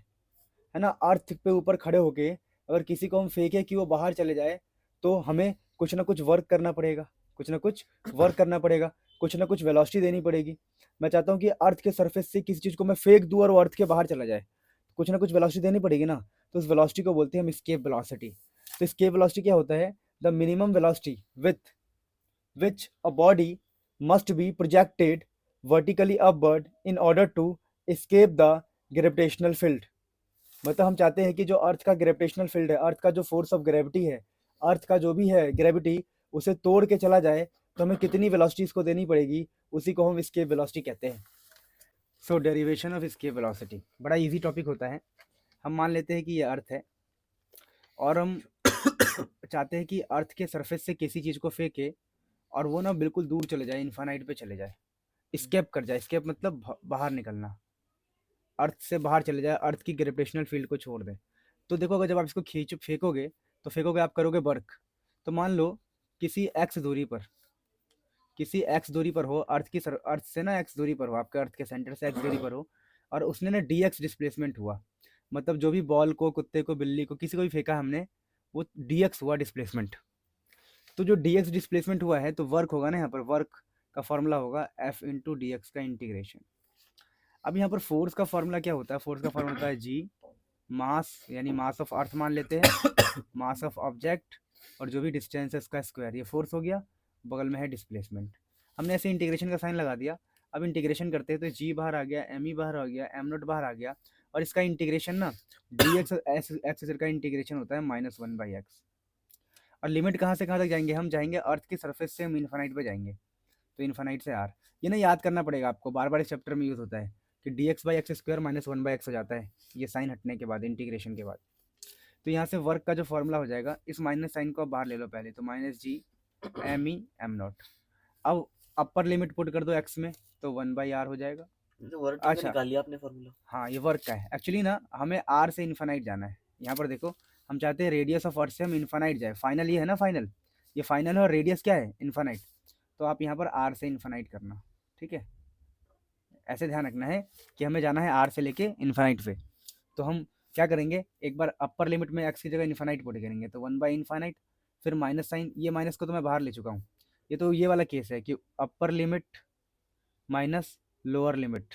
है ना। अर्थ पे ऊपर खड़े होके अगर किसी को हम फेंके कि वो बाहर चले जाए, तो हमें कुछ ना कुछ वर्क करना पड़ेगा, कुछ ना कुछ वर्क करना पड़ेगा, कुछ ना कुछ वेलोसिटी देनी पड़ेगी। मैं चाहता हूँ कि अर्थ के सरफेस से किसी चीज़ को मैं फेंक दूँ और वो अर्थ के बाहर चला जाए, कुछ ना कुछ वेलोसिटी देनी पड़ेगी ना। तो उस वेलोसिटी को बोलते हैं हम स्केप वेलोसिटी। तो स्केप वेलोसिटी क्या होता है, the minimum velocity with which a body must be projected vertically upward in order to escape the gravitational field। मतलब हम चाहते हैं कि जो अर्थ का ग्रेविटेशनल फील्ड है, अर्थ का जो फोर्स ऑफ ग्रेविटी है, अर्थ का जो भी है ग्रेविटी, उसे तोड़ के चला जाए तो हमें कितनी वेलोसिटी इसको देनी पड़ेगी, उसी को हम स्केप वेलोसिटी कहते हैं। सो डेरिवेशन ऑफ स्केप वेलोसिटी बड़ा इजी टॉपिक होता है। हम मान लेते हैं कि ये अर्थ है और हम चाहते हैं कि अर्थ के सरफेस से किसी चीज़ को फेंके और वो ना बिल्कुल दूर चले जाए, इन्फानाइट पे चले जाए, स्केप कर जाए। स्केप मतलब बाहर निकलना, अर्थ से बाहर चले जाए, अर्थ की ग्रेविटेशनल फील्ड को छोड़ दे। तो देखो अगर जब आप इसको खींच फेंकोगे तो फेंकोगे, आप करोगे वर्क। तो मान लो किसी एक्स दूरी पर, किसी एक्स दूरी पर हो, अर्थ से ना एक्स दूरी पर हो, आपके अर्थ के सेंटर से एक्स दूरी पर हो, और उसने ना डी एक्स डिस्प्लेसमेंट हुआ। मतलब जो भी बॉल को, कुत्ते को, बिल्ली को, किसी को भी फेंका हमने, वो डी एक्स हुआ डिस्प्लेसमेंट। तो जो डी एक्स डिस्प्लेसमेंट हुआ है तो वर्क होगा ना, यहाँ पर वर्क का फॉर्मूला होगा एफ इंटू डी एक्स का इंटीग्रेशन। अब यहाँ पर फोर्स का फॉर्मूला क्या होता है, फोर्स का फॉर्मूला होता है जी मास, यानी मास ऑफ अर्थ मान लेते हैं, मास ऑफ ऑब्जेक्ट, और जो भी डिस्टेंस है उसका स्क्वायर, ये फोर्स हो गया। बगल में है डिस्प्लेसमेंट। हमने ऐसे इंटीग्रेशन का साइन लगा दिया। अब इंटीग्रेशन करते हैं तो जी बाहर आ गया, एम ई बाहर आ गया, एम नोट बाहर आ गया, और इसका इंटीग्रेशन ना डी एक्स एक्स का इंटीग्रेशन होता है -1/x। और लिमिट कहाँ से कहाँ तक जाएंगे, हम जाएंगे अर्थ की सरफेस से हम इन्फानाइट पे जाएंगे, तो इन्फानाइट से आर। ये ना याद करना पड़ेगा आपको, बार बार इस चैप्टर में यूज़ होता है कि D x by X square -1/x हो जाता है, ये साइन हटने के बाद, इंटीग्रेशन के बाद। तो यहाँ से वर्क का जो फॉर्मूला हो जाएगा, इस माइनस साइन को आप बाहर ले लो पहले, तो -g/m/e/m0। अब अपर लिमिट पुट कर दो एक्स में, तो 1/r हो जाएगा। तो वर्क का अच्छा निकाल लिया आपने फॉर्मूला। हाँ, ये वर्क का है। एक्चुअली ना हमें आर से इन्फानाइट जाना है। यहाँ पर देखो, हम चाहते हैं रेडियस ऑफ अर्थ से हम इन्फानाइट जाए। फाइनल ये है ना, फाइनल, ये फाइनल है और रेडियस क्या है, इन्फानाइट। तो आप यहाँ पर आर से इन्फानाइट करना, ठीक है। ऐसे ध्यान रखना है कि हमें जाना है आर से लेके इन्फानाइट पे। तो हम क्या करेंगे, एक बार अपर लिमिट में एक्स की जगह इन्फानाइट पुट करेंगे, तो 1/इन्फानाइट, फिर माइनस साइन, ये माइनस को तो मैं बाहर ले चुका हूँ। ये तो ये वाला केस है कि upper limit minus lower limit,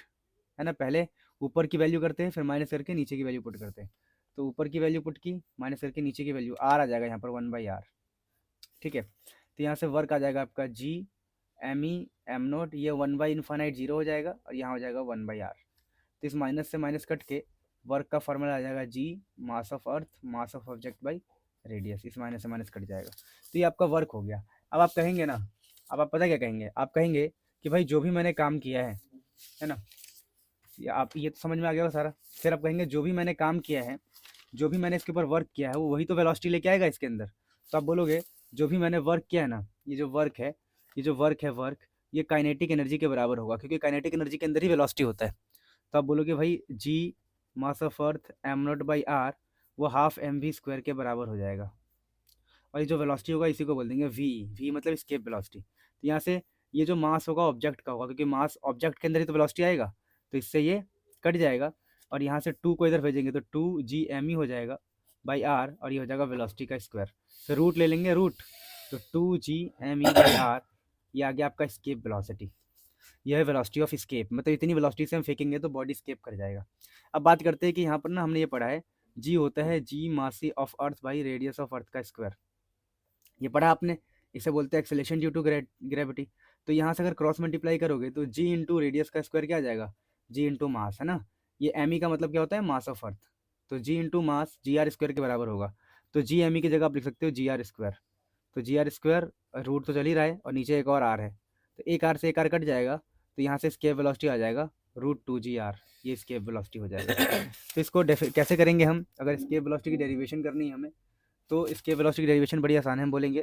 है ना। पहले ऊपर की वैल्यू करते हैं, फिर माइनस करके नीचे की वैल्यू पुट करते हैं। तो ऊपर की वैल्यू पुट की, माइनस करके नीचे की वैल्यू आर आ जाएगा यहाँ पर 1/r। ठीक है, तो यहाँ से वर्क आ जाएगा आपका G M E M nought, ये 1/∞ 0 हो जाएगा और यहाँ हो जाएगा 1/r। तो इस माइनस से माइनस कट के वर्क का फॉर्मूला आ जाएगा G mass of earth mass of object by radius, इस माइनस से माइनस कट जाएगा। तो ये आपका वर्क हो गया। अब आप कहेंगे ना, अब आप पता क्या कहेंगे, आप कहेंगे कि भाई जो भी मैंने काम किया है ना, ये आप ये तो समझ में आ गया होगा सारा। फिर आप कहेंगे जो भी मैंने काम किया है, जो भी मैंने इसके ऊपर वर्क किया है वो वही तो वेलोसिटी लेके आएगा इसके अंदर। तो आप बोलोगे जो भी मैंने वर्क किया है ना, ये जो वर्क है, ये जो वर्क है वर्क, ये काइनेटिक एनर्जी के बराबर होगा, क्योंकि काइनेटिक एनर्जी के अंदर ही वेलोसिटी होता है। तो आप बोलोगे भाई G mass of earth M not by R वो हाफ एम वी स्क्वायर के बराबर हो जाएगा, और ये जो वेलोसिटी होगा इसी को बोल देंगे वी, वी मतलब स्केप वेलोसिटी। तो यहाँ से ये जो मास होगा ऑब्जेक्ट का होगा, क्योंकि मास ऑब्जेक्ट के अंदर ही तो वेलोसिटी आएगा, तो इससे ये कट जाएगा और यहाँ से 2 को इधर भेजेंगे तो 2 g m e हो जाएगा बाई आर, और ये हो जाएगा वेलोसिटी का स्क्वायर। फिर रूट ले लेंगे रूट, तो 2 g m e by R, ये आ गया आपका स्केप वेलोसिटी। यह है वेलोसिटी ऑफ स्केप, मतलब इतनी वेलोसिटी से हम फेंकेंगे तो बॉडी स्केप कर जाएगा। अब बात करते हैं कि यहाँ पर ना हमने ये पढ़ा है जी होता है जी मासी of earth by radius of अर्थ का स्क्वायर, ये पढ़ा आपने, इसे बोलते हैं एक्सेलेरेशन ड्यू टू ग्रेविटी। तो यहाँ से अगर क्रॉस मल्टीप्लाई करोगे तो जी इंटू रेडियस का स्क्वायर क्या आ जाएगा, जी इंटू मास, है ना। ये एम ई का मतलब क्या होता है, मास ऑफ अर्थ, तो G into mass G R square के बराबर होगा। तो जी एम ई की जगह आप लिख सकते हो जी आर स्क्वायर, तो जी आर स्क्वायर रूट तो चल ही रहा है और नीचे एक और आर है, तो एक आर से एक आर कट जाएगा, तो यहाँ से स्केप वेलोसिटी आ जाएगा √2 g r, ये स्केप वेलोसिटी हो जाएगा। तो इसको कैसे करेंगे हम, अगर स्केप वेलोसिटी की डेरिवेशन करनी है हमें, तो इसके वेलोसिटी की डेरिवेशन बड़ी आसान है, हम बोलेंगे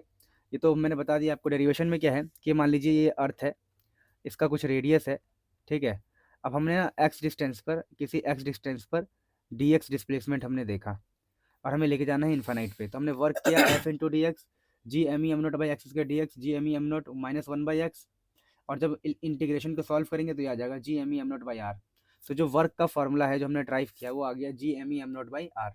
ये तो मैंने बता दिया आपको। डेरिवेशन में क्या है कि मान लीजिए ये अर्थ है, इसका कुछ रेडियस है, ठीक है। अब हमने ना एक्स डिस्टेंस पर, किसी एक्स डिस्टेंस पर डी एक्स डिस्प्लेसमेंट हमने देखा और हमें लेके जाना है इन्फानाइट पे, तो हमने वर्क किया F into D X G M E M note by X square D X G M E M nought minus 1/x, और जब इंटीग्रेशन को सॉल्व करेंगे तो ये आ जाएगा G M E M note by R. तो जो वर्क का फॉर्मूला है जो हमने ड्राइव किया वो आ गया G M E M note by R.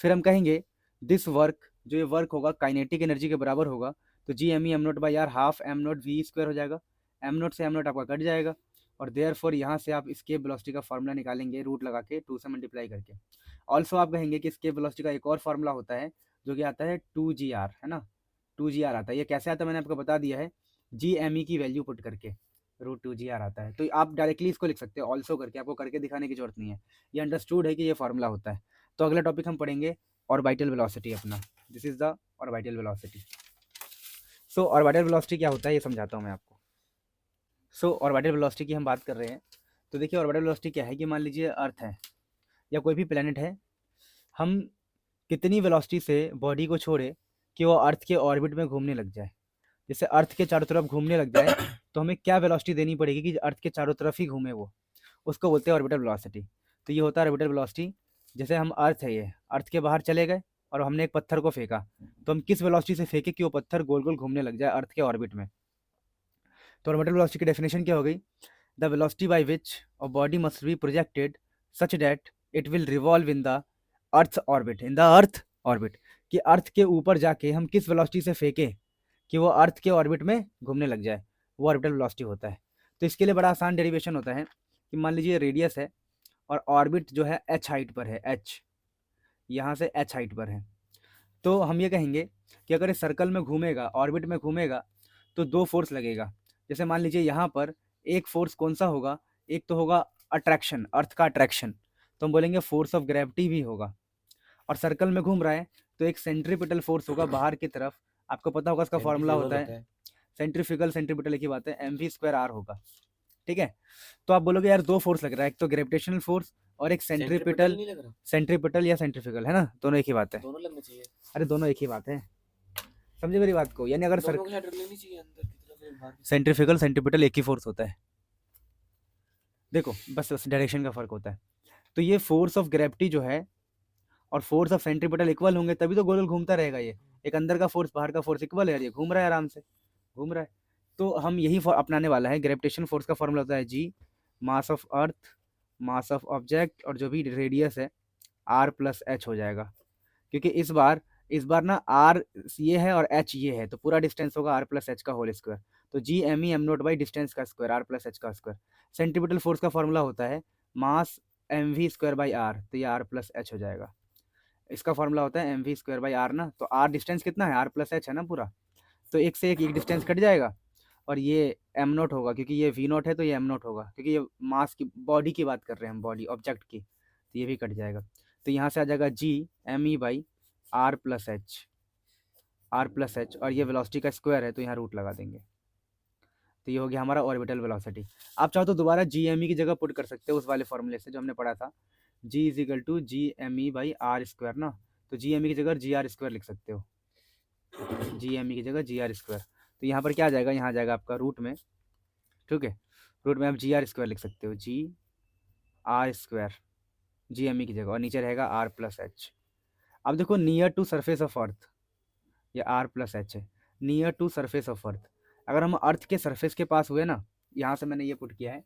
फिर हम कहेंगे दिस वर्क, जो ये वर्क होगा काइनेटिक एनर्जी के बराबर होगा, तो G M E M note by R half M nought V square हो जाएगा, एम नोट से एम नोट आपका कट जाएगा, और देयर फॉर यहाँ से आप स्केप वेलोसिटी का फॉर्मूला निकालेंगे रूट लगा के 2 से मल्टीप्लाई करके। ऑल्सो आप कहेंगे कि स्केप वेलोसिटी का एक और फॉर्मूला होता है जो कि आता है 2 g r, है ना, 2 g r आता है। ये कैसे आता है मैंने आपको बता दिया है, जी एम ई की वैल्यू पुट करके √2 g r आता है। तो आप डायरेक्टली इसको लिख सकते हो ऑल्सो करके, आपको करके दिखाने की जरूरत नहीं है, ये अंडरस्टूड है कि ये फॉर्मूला होता है। तो अगला टॉपिक हम पढ़ेंगे ऑर्बिटल वेलोसिटी अपना, this is the orbital velocity. So orbital velocity क्या होता है ये समझाता हूँ मैं आपको। सो ऑर्बिटल वेलोसिटी की हम बात कर रहे हैं, तो देखिए ऑर्बिटल वेलोसिटी क्या है कि मान लीजिए अर्थ है या कोई भी प्लेनेट है, हम कितनी वेलोसिटी से बॉडी को छोड़े कि वो अर्थ के ऑर्बिट में घूमने लग जाए। जैसे अर्थ के चारों तरफ घूमने लग जाए तो हमें क्या वेलोसिटी देनी पड़ेगी कि अर्थ के चारों तरफ ही घूमे वो, उसको बोलते हैं ऑर्बिटल वेलोसिटी। तो ये होता है ऑर्बिटल वेलोसिटी। जैसे हम अर्थ है, ये अर्थ के बाहर चले गए और हमने एक पत्थर को फेंका, तो हम किस वेलोसिटी से फेंके कि वो पत्थर गोल गोल घूमने लग जाए अर्थ के ऑर्बिट में। तो ऑर्बिटल वेलोसिटी की डेफिनेशन क्या हो गई, the velocity by which a body must be projected such that it will revolve in the earth orbit, in the earth orbit, कि अर्थ के ऊपर जाके हम किस वेलोसिटी से फेंके कि वो अर्थ के ऑर्बिट में घूमने लग जाए, वो ऑर्बिटल वेलोसिटी होता है। तो इसके लिए बड़ा आसान डेरिवेशन होता है कि मान लीजिए रेडियस है और ऑर्बिट जो है h हाइट पर है, h यहाँ से h हाइट पर है, तो हम ये कहेंगे कि अगर इस सर्कल में घूमेगा, ऑर्बिट में घूमेगा, तो 2 फोर्स लगेगा। जैसे मान लीजिए यहाँ पर एक फोर्स कौन सा होगा, एक तो होगा अट्रैक्शन, अर्थ का अट्रैक्शन, तो हम बोलेंगे फोर्स ऑफ ग्रेविटी भी होगा। और सर्कल में घूम रहा है तो एक सेंट्रीपिटल फोर्स होगा बाहर की तरफ, आपको पता होगा इसका फॉर्मूला होता है सेंट्रीफ्यूगल, सेंट्रीपिटल एक ही बात है, एम वी स्क्वायर आर होगा, ठीक है। तो आप बोलोगे यार 2 फोर्स लग रहा है, एक तो ग्रेविटेशनल फोर्स और एक सेंट्रीपिटल, नहीं लग रहा, सेंट्रीपिटल या सेंट्रीफ्यूगल, है ना, दोनों एक ही बात है। दोनों लगने चाहिए, अरे दोनों एक ही बात है, समझे मेरी बात को, यानी अगर दोनों को शायद लेनी चाहिए अंदर की तरफ या बाहर की तरफ। सेंट्रीफ्यूगल सेंट्रीपिटल एक ही फोर्स होता है, देखो बस डायरेक्शन का फर्क होता है। तो ये फोर्स ऑफ ग्रेविटी जो है और फोर्स ऑफ सेंट्रीपिटल इक्वल होंगे तभी तो गोल गोल घूमता रहेगा ये, एक अंदर का फोर्स बाहर का फोर्स इक्वल है यार, ये घूम रहा है आराम से, घूम रहा है। तो हम यही अपनाने वाला है, ग्रेविटेशन फोर्स का फॉर्मूला होता है G mass of earth mass of object और जो भी रेडियस है r प्लस एच हो जाएगा, क्योंकि इस बार ना r ये है और h ये है, तो पूरा डिस्टेंस होगा r प्लस एच का होल स्क्वायर, तो G M E M note by distance का स्क्वायर r प्लस एच का स्क्वायर। सेंट्रीपिटल फोर्स का फॉर्मूला होता है mass M V square by R, तो ये r प्लस एच हो जाएगा। इसका फॉर्मूला होता है mv²/r ना, तो r डिस्टेंस कितना है, r प्लस एच है ना पूरा, तो एक से एक डिस्टेंस कट जाएगा, और ये एम नोट होगा क्योंकि ये वी नोट है, तो ये एम नोट होगा क्योंकि ये मास की बॉडी की बात कर रहे हैं हम, बॉडी ऑब्जेक्ट की, तो ये भी कट जाएगा। तो यहाँ से आ जाएगा G M E by R plus H, और ये वेलोसिटी का स्क्वायर है तो यहाँ रूट लगा देंगे, तो ये हो गया हमारा ऑर्बिटल वेलोसिटी। आप चाहो तो दोबारा जी एम ई की जगह पुट कर सकते हो उस वाले फॉर्मूले से जो हमने पढ़ा था, G is equal to G M E by R square ना, तो जी एम ई की जगह जी आर स्क्वायर लिख सकते हो, जी एम ई की जगह जी आर स्क्वायर, तो यहाँ पर क्या आ जाएगा, यहाँ आ जाएगा आपका रूट में, ठीक है, रूट में आप जी आर स्क्वायर लिख सकते हो, G R square G M E की जगह, और नीचे रहेगा आर प्लस एच। अब देखो near to surface of earth, ये आर प्लस एच है, near to surface of earth, अगर हम अर्थ के सरफेस के पास हुए ना, यहाँ से मैंने ये पुट किया है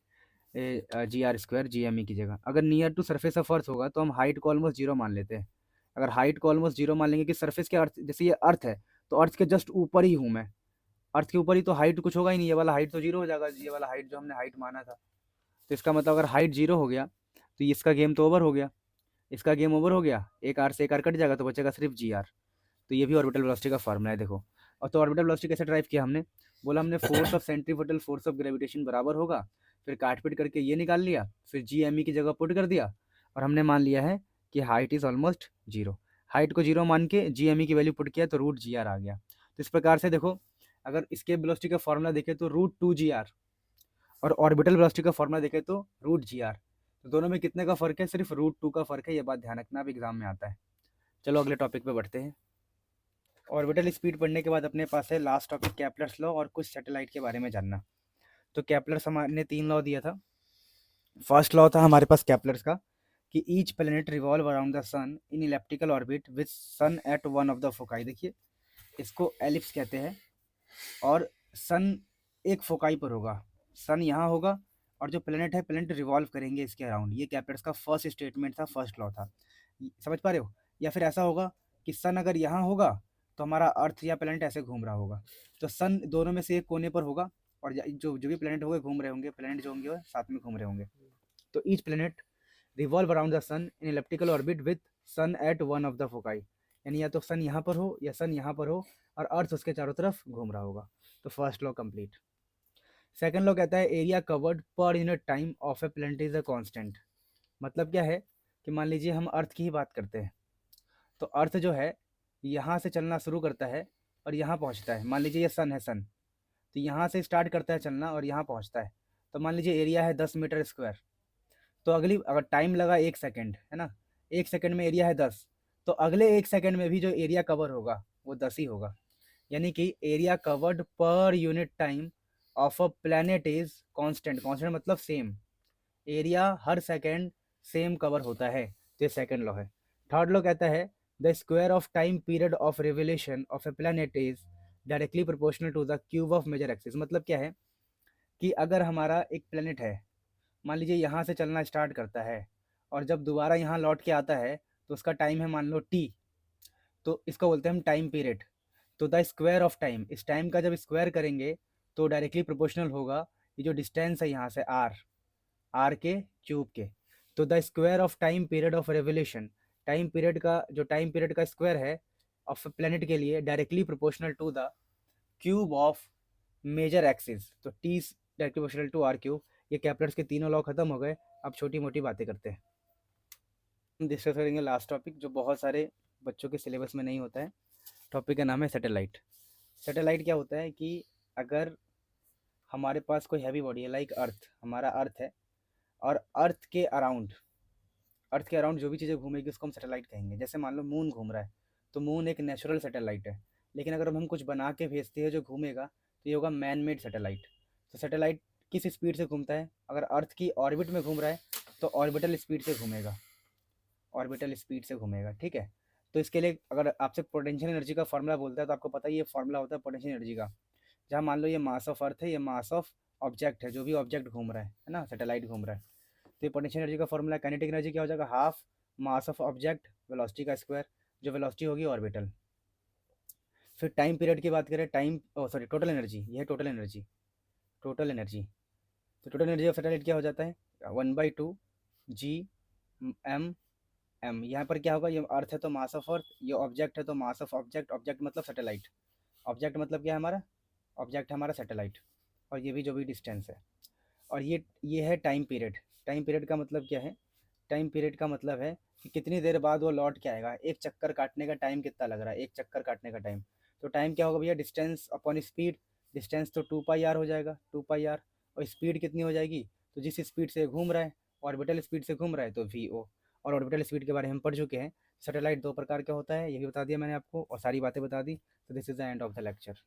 G R square G M E की जगह, अगर near to surface of earth होगा तो हम हाइट को ऑलमोस्ट जीरो मान लेते हैं। अगर हाइट को ऑलमोस्ट जीरो मान लेंगे कि सरफेस के अर्थ, जैसे ये अर्थ है तो अर्थ के जस्ट ऊपर ही हूँ मैं, अर्थ के ऊपर ही, तो हाइट कुछ होगा ही नहीं, ये वाला हाइट तो जीरो हो जाएगा, ये वाला हाइट जो हमने हाइट माना था, तो इसका मतलब अगर हाइट जीरो हो गया तो इसका गेम तो ओवर हो गया, इसका गेम ओवर हो गया, एक आर से एक आर कट जाएगा तो बचेगा सिर्फ जी आर, तो ये भी ऑर्बिटल वेलोसिटी का फॉर्मूला है देखो। और तो ऑर्बिटल वेलोसिटी कैसे ड्राइव किया हमने, बोला हमने force of centrifugal force of gravitation बराबर होगा, फिर काट पीट करके ये निकाल लिया, फिर जी एम ई की जगह पुट कर दिया, और हमने मान लिया है कि height is almost zero, height को जीरो मान के जी एम ई की वैल्यू पुट किया तो रूट जी आर आ गया। तो इस प्रकार से देखो, अगर इसके वेलोसिटी का फॉर्मूला देखें तो रूट टू जी आर, और ऑर्बिटल वेलोसिटी का फॉर्मूला देखें तो रूट जी आर, तो दोनों में कितने का फर्क है, सिर्फ रूट टू का फर्क है, ये बात ध्यान रखना, अब एग्जाम में आता है। चलो अगले टॉपिक पे बढ़ते हैं। ऑर्बिटल स्पीड पढ़ने के बाद अपने पास है लास्ट टॉपिक केप्लर्स लॉ और कुछ सैटेलाइट के बारे में जानना। तो केप्लर्स हमारे तीन लॉ दिया था। फर्स्ट लॉ था हमारे पास केप्लर्स का कि each planet revolve around the sun in elliptical orbit with sun at one of the foci, देखिए इसको एलिप्स कहते हैं, और सन एक फोकाई पर होगा, सन यहाँ होगा, और जो प्लेनेट है प्लेनेट रिवॉल्व करेंगे इसके अराउंड, ये केप्लर्स का फर्स्ट स्टेटमेंट था, फर्स्ट लॉ था, समझ पा रहे हो। या फिर ऐसा होगा कि सन अगर यहाँ होगा तो हमारा अर्थ या प्लेनेट ऐसे घूम रहा होगा, तो सन दोनों में से एक कोने पर होगा, और जो जो भी प्लेनेट होंगे घूम रहे होंगे, प्लेनेट जो होंगे वो साथ में घूम रहे होंगे, तो each planet revolve around the sun in elliptical orbit with sun at one of the foci, यानी या तो सन यहाँ पर हो या सन यहाँ पर हो और अर्थ उसके चारों तरफ घूम रहा होगा। तो first law complete. Second law कहता है area covered per unit time of a planet is a constant, मतलब क्या है कि मान लीजिए हम अर्थ की ही बात करते हैं, तो अर्थ जो है यहाँ से चलना शुरू करता है और यहाँ पहुँचता है, मान लीजिए ये सन है, सन तो यहाँ से स्टार्ट करता है चलना और यहाँ पहुँचता है, तो मान लीजिए एरिया है 10 मीटर स्क्वायर, तो अगली अगर टाइम लगा 1 सेकेंड है ना, 1 सेकेंड में एरिया है 10, तो अगले 1 सेकेंड में भी जो एरिया कवर होगा वो 10 ही होगा, यानी कि area covered per unit time of a planet is constant, constant मतलब सेम, एरिया हर सेकेंड सेम कवर होता है, तो ये सेकेंड लॉ है। थर्ड लॉ कहता है the square of time period of revolution of a planet is directly proportional to the cube of major axis, मतलब क्या है कि अगर हमारा एक प्लैनेट है, मान लीजिए यहाँ से चलना स्टार्ट करता है और जब दोबारा यहाँ लौट के आता है तो उसका टाइम है मान लो टी, तो इसको बोलते हैं हम टाइम पीरियड, तो द स्क्वायर ऑफ टाइम, इस टाइम का जब स्क्वायर करेंगे तो डायरेक्टली प्रोपोर्शनल होगा ये जो डिस्टेंस है यहाँ से आर, आर के क्यूब के, तो the square of time period of revolution, time period का जो टाइम पीरियड का स्क्वायर है ऑफ प्लेनेट के लिए directly proportional to the cube of major axis, तो T directly proportional to R cube. ये केप्लर्स के तीनों लॉ खत्म हो गए, अब छोटी मोटी बातें करते हैं। डिस्कस करेंगे लास्ट टॉपिक जो बहुत सारे बच्चों के सिलेबस में नहीं होता है, टॉपिक का नाम है सैटेलाइट। सैटेलाइट क्या होता है कि अगर हमारे पास कोई हैवी बॉडी है, लाइक अर्थ, हमारा अर्थ है, और अर्थ के अराउंड जो भी चीज़ें घूमेगी उसको हम सैटेलाइट कहेंगे। जैसे मान लो मून घूम रहा है तो मून एक नेचुरल सैटेलाइट है, लेकिन अगर हम कुछ बना के भेजते हैं जो घूमेगा तो ये होगा मैन मेड सैटेलाइट। तो सैटेलाइट किस स्पीड से घूमता है, अगर अर्थ की ऑर्बिट में घूम रहा है तो ऑर्बिटल स्पीड से घूमेगा, ऑर्बिटल स्पीड से घूमेगा, ठीक है। तो इसके लिए अगर आपसे पोटेंशियल एनर्जी का फॉर्मूला बोलता है तो आपको पता ही ये फॉर्मूला होता है पोटेंशियल एनर्जी का, जहाँ मान लो ये मास ऑफ अर्थ है, ये मास ऑफ ऑब्जेक्ट है, जो भी ऑब्जेक्ट घूम रहा है ना, सैटेलाइट घूम रहा है, तो ये पोटेंशियल एनर्जी का फॉर्मूला, काइनेटिक एनर्जी क्या हो जाएगा, half mass of object velocity का स्क्वायर, जो वेलोसिटी होगी ऑर्बिटल। फिर टाइम पीरियड की बात करें, टाइम सॉरी टोटल एनर्जी, ये है टोटल एनर्जी, टोटल एनर्जी, तो टोटल एनर्जी ऑफ सैटेलाइट क्या हो जाता है 1/2 जी एम एम। यहाँ पर क्या होगा, ये अर्थ है तो मास ऑफ अर्थ, ये ऑब्जेक्ट है तो मास ऑफ ऑब्जेक्ट, ऑब्जेक्ट मतलब सैटेलाइट, ऑब्जेक्ट मतलब क्या है हमारा, ऑब्जेक्ट है हमारा सैटेलाइट, और ये भी जो भी डिस्टेंस है। और ये है टाइम पीरियड। टाइम पीरियड का मतलब क्या है, टाइम पीरियड का मतलब है कि कितनी देर बाद वो लौट के आएगा, एक चक्कर काटने का टाइम कितना लग रहा है, एक चक्कर काटने का टाइम। तो टाइम क्या होगा भैया, डिस्टेंस अपॉन स्पीड, डिस्टेंस तो 2 पाई आर हो जाएगा, 2 पाई आर, और स्पीड कितनी हो जाएगी, तो जिस स्पीड से घूम रहा है, ऑर्बिटल स्पीड से घूम रहा है तो वी ओ। और ऑर्बिटल स्पीड के बारे में हम पढ़ चुके हैं, सैटेलाइट 2 प्रकार का होता है, ये भी बता दिया मैंने आपको और सारी बातें बता दी। तो this is the end of the lecture.